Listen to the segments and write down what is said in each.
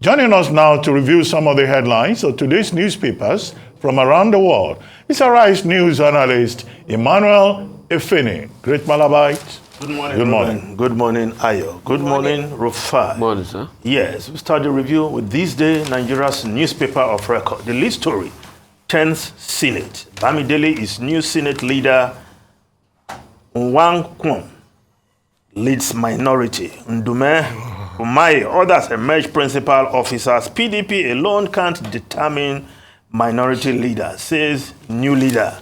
Joining us now to review some of the headlines of today's newspapers from around the world is Arise News analyst Emmanuel Efeni. Great Malabite. Good morning. Good morning. Good morning, Ayo. Good morning, Rufai. Good morning, sir. Yes, we start the review with this day, Nigeria's newspaper of record. The lead story, 10th Senate. Bamidele is new Senate leader. Mwadkwon leads minority. Ndume Umahi, others emerge principal officers. PDP alone can't determine minority leader, says new leader.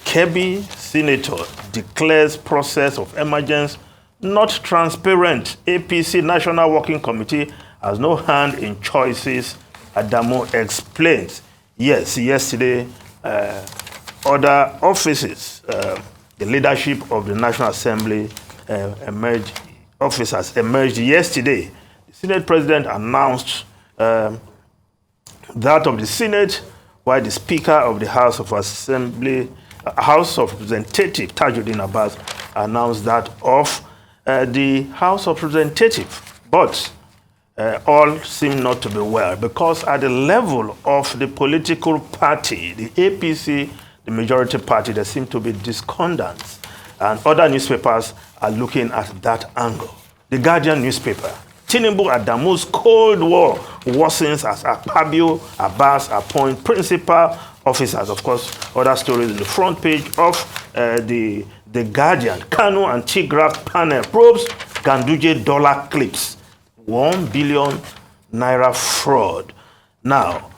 Kebbi senator declares process of emergence not transparent. APC National Working Committee has no hand in choices. Adamu explains. Yes, yesterday, other offices, the leadership of the National Assembly officers emerged yesterday. The Senate President announced that of the Senate, while the Speaker of the House of Representatives, Tajuddin Abbas, announced that of the House of Representatives. But all seem not to be well, because at the level of the political party, the APC, the majority party, there seem to be discordance. And other newspapers are looking at that angle. The Guardian newspaper, Tinubu Adamu's Cold War worsens as Akpabio Abbas appoint principal officers. Of course, other stories in the front page of the Guardian. Kanu and Chigraph panel probes Ganduje dollar clips. 1 billion naira fraud. Now,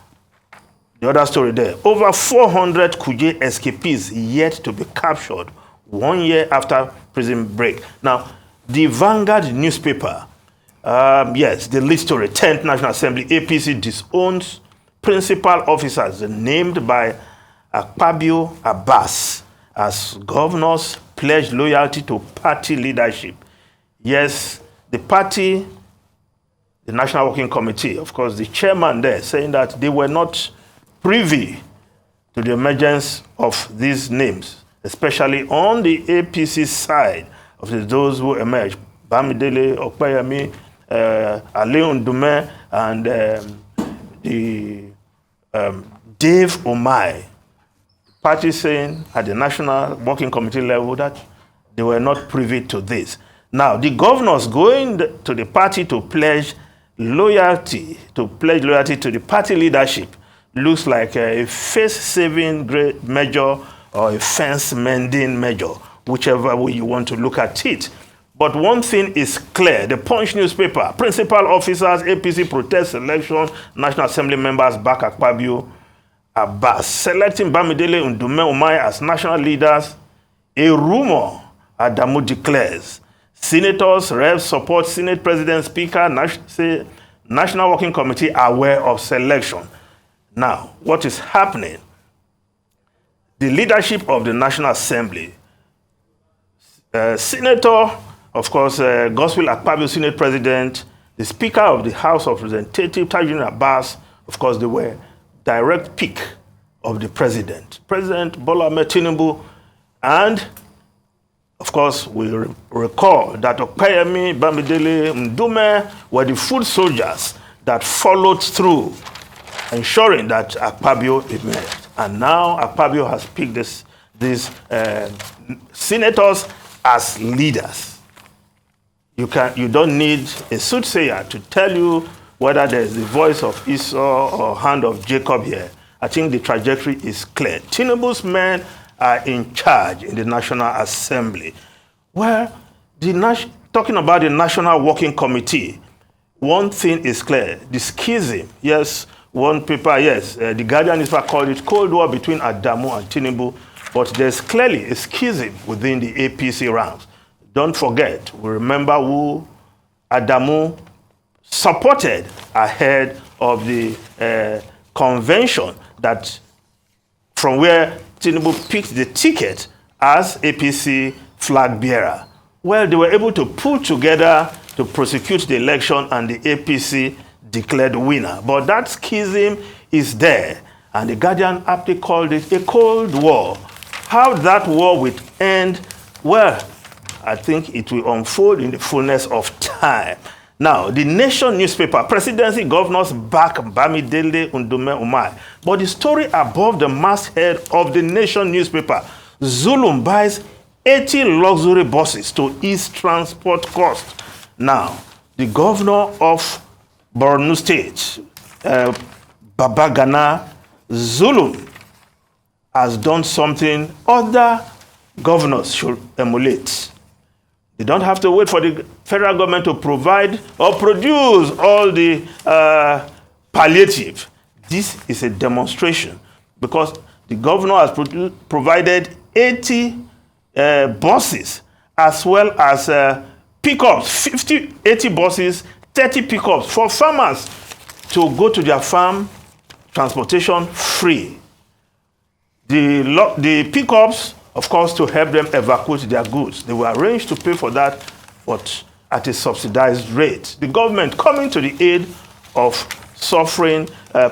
the other story there. Over 400 Kuje escapees yet to be captured 1 year after prison break. Now, the Vanguard newspaper, yes, the lead story, 10th National Assembly, APC disowns principal officers named by Akpabio Abbas as governors pledge loyalty to party leadership. Yes, the party, the National Working Committee, of course, the chairman there saying that they were not privy to the emergence of these names, especially on the APC side of those who emerged. Bamidele, Okpayami, Aliun Ndume, and Dave Umahi. Party saying at the National Working Committee level that they were not privy to this. Now, the governors going to the party to pledge loyalty to the party leadership looks like a face-saving measure or a fence-mending measure, whichever way you want to look at it. But one thing is clear. The Punch newspaper, principal officers, APC protest election, National Assembly members back Akpabio Abbas, selecting Bamidele Ndume Umahi as national leaders, a rumor, Adamu declares. Senators, reps support Senate President Speaker, say National Working Committee aware of selection. Now, what is happening? The leadership of the National Assembly, Senator, of course, Gospel Akpabio, Senate President, the Speaker of the House of Representatives, Tajuddin Abbas, of course, they were direct pick of the President. President Bola Ahmed Tinubu, and of course, we recall that Okpayami, Bamidele, Ndume were the foot soldiers that followed through, ensuring that Akpabio emerged. And now Akpabio has picked these senators as leaders. You don't need a soothsayer to tell you whether there's the voice of Esau or hand of Jacob here. I think the trajectory is clear. Tinubu's men are in charge in the National Assembly. Well, talking about the National Working Committee, one thing is clear. The schism, yes, one paper, yes, the Guardian newspaper called it Cold War between Adamu and Tinubu, but there's clearly a schism within the APC ranks. Don't forget, we remember who Adamu supported ahead of the convention that from where Tinubu picked the ticket as APC flag bearer. Well, they were able to pull together to prosecute the election, and the APC declared winner. But that schism is there, and the Guardian aptly called it a Cold War. How that war will end, well, I think it will unfold in the fullness of time. Now, the Nation newspaper, presidency governors back Bamidele Ndume Umai. But the story above the masthead of the Nation newspaper, Zulum buys 80 luxury buses to ease transport costs. Now, the governor of Borno State, Babagana Zulum, has done something other governors should emulate. They don't have to wait for the federal government to provide or produce all the palliative. This is a demonstration because the governor has provided 80 buses as well as pickups, 80 buses, 30 pickups for farmers to go to their farm, transportation free. The pickups, of course, to help them evacuate their goods. They were arranged to pay for that, but at a subsidized rate. The government coming to the aid of suffering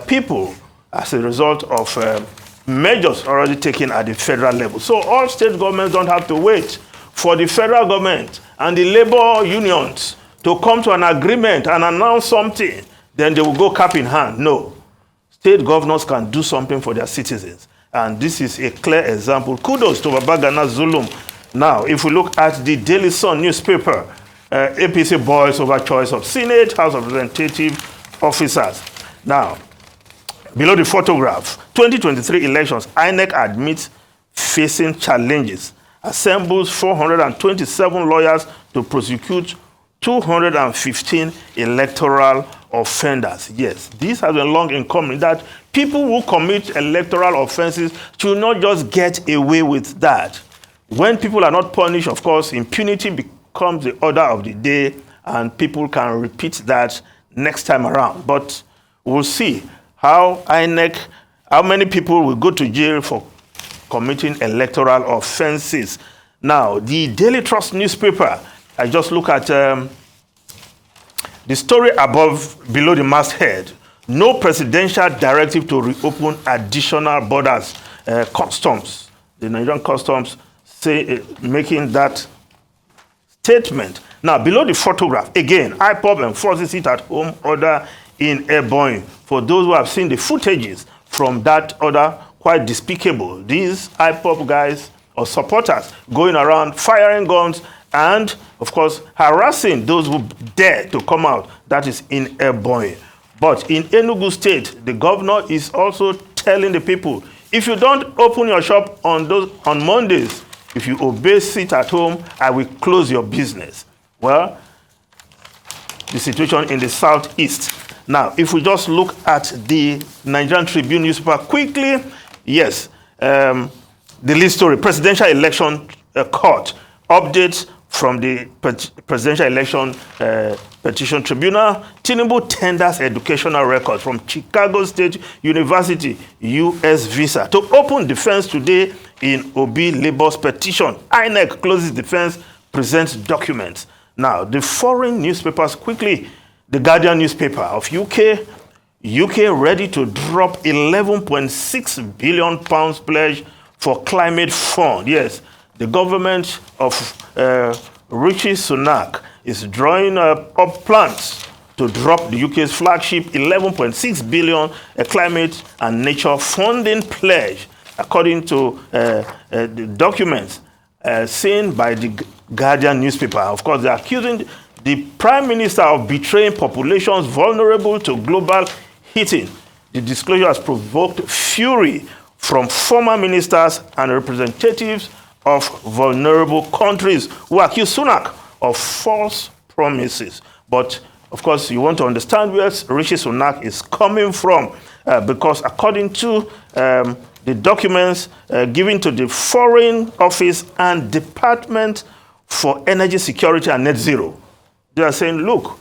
people as a result of measures already taken at the federal level. So all state governments don't have to wait for the federal government and the labor unions to come to an agreement and announce something. Then they will go cap in hand. No. State governors can do something for their citizens. And this is a clear example. Kudos to Babagana Zulum. Now, if we look at the Daily Sun newspaper, APC boys over choice of Senate, House of Representative officers. Now, below the photograph, 2023 elections, INEC admits facing challenges. Assembles 427 lawyers to prosecute 215 electoral offenders. Yes, this has been long in coming that people who commit electoral offenses should not just get away with that. When people are not punished, of course, impunity becomes the order of the day and people can repeat that next time around. But we'll see how many people will go to jail for committing electoral offenses. Now, the Daily Trust newspaper, I just look at the story below the masthead. No presidential directive to reopen additional borders. Customs, the Nigerian Customs making that statement. Now, below the photograph, again, IPOB enforces it at home order in Ebonyi. For those who have seen the footages from that order, quite despicable. These IPOB guys or supporters going around firing guns and, of course, harassing those who dare to come out. That is in Ebonyi. But in Enugu State, the governor is also telling the people, if you don't open your shop on Mondays, if you obey sit at home, I will close your business. Well, the situation in the southeast. Now, if we just look at the Nigerian Tribune newspaper quickly, yes, the lead story, presidential election court, updates from the presidential election petition tribunal. Tinubu tenders educational records from Chicago State University, U.S. visa to open defense today in Obi Labour's petition. INEC closes defense, presents documents. Now, the foreign newspapers quickly. The Guardian newspaper of UK ready to drop £11.6 billion pledge for climate fund. Yes, the government of Rishi Sunak is drawing up plans to drop the UK's flagship £11.6 billion climate and nature funding pledge, according to the documents seen by the Guardian newspaper. Of course, they're accusing the Prime Minister of betraying populations vulnerable to global heating. The disclosure has provoked fury from former ministers and representatives of vulnerable countries who accuse Sunak of false promises. But, of course, you want to understand where Rishi Sunak is coming from, because according to the documents given to the Foreign Office and Department for Energy Security and Net Zero, they are saying, look,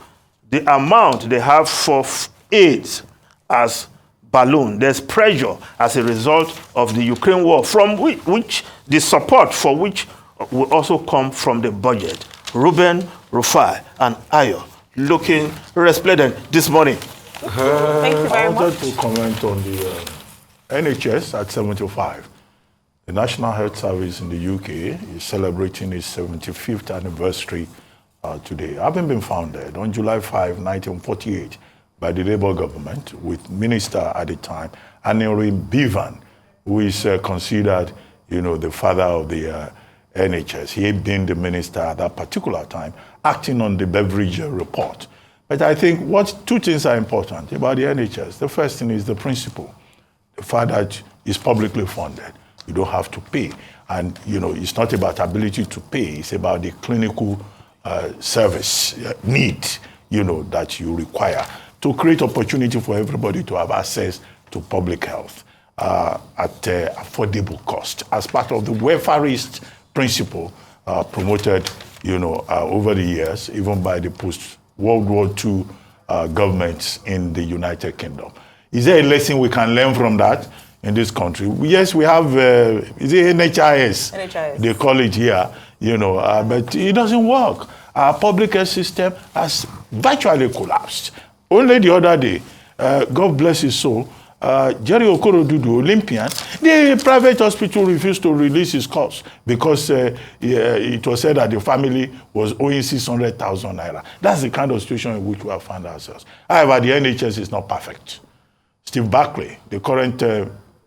the amount they have for AIDS as balloon, there's pressure as a result of the Ukraine war, from which the support for which will also come from the budget. Ruben, Rufai, and Ayo looking resplendent this morning. Thank you very much. I wanted to comment on the NHS at 75. The National Health Service in the UK is celebrating its 75th anniversary today, having been founded on July 5, 1948, by the Labour government, with minister at the time, Anirudh Bivan, who is considered, the father of the NHS. He had been the minister at that particular time, acting on the Beveridge report. But I think two things are important about the NHS. The first thing is the principle. The fact that it's publicly funded. You don't have to pay. And, it's not about ability to pay. It's about the clinical service need, that you require to create opportunity for everybody to have access to public health at affordable cost as part of the welfareist principle promoted, over the years, even by the post-World War II governments in the United Kingdom. Is there a lesson we can learn from that in this country? Yes, we have, is it NHIS? NHIS. They call it here, but it doesn't work. Our public health system has virtually collapsed. Only the other day, God bless his soul, Jerry Okorodudu, Olympian, the private hospital refused to release his costs because it was said that the family was owing 600,000 naira. That's the kind of situation in which we have found ourselves. However, the NHS is not perfect. Steve Barclay, the current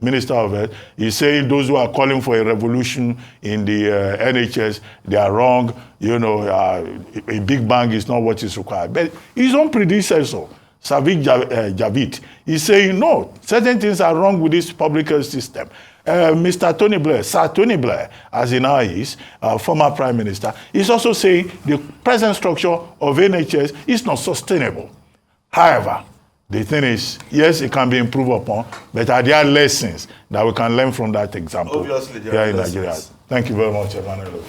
Minister of Health, is saying those who are calling for a revolution in the NHS, they are wrong. A big bang is not what is required. But his own predecessor, Savik Javid, is saying, no, certain things are wrong with this public health system. Mr. Tony Blair, Sir Tony Blair, as he now is, former Prime Minister, is also saying the present structure of NHS is not sustainable. However, the thing is, yes, it can be improved upon, but are there lessons that we can learn from that example? Obviously, there here are in lessons. Nigeria? Thank you very much, Emmanuel.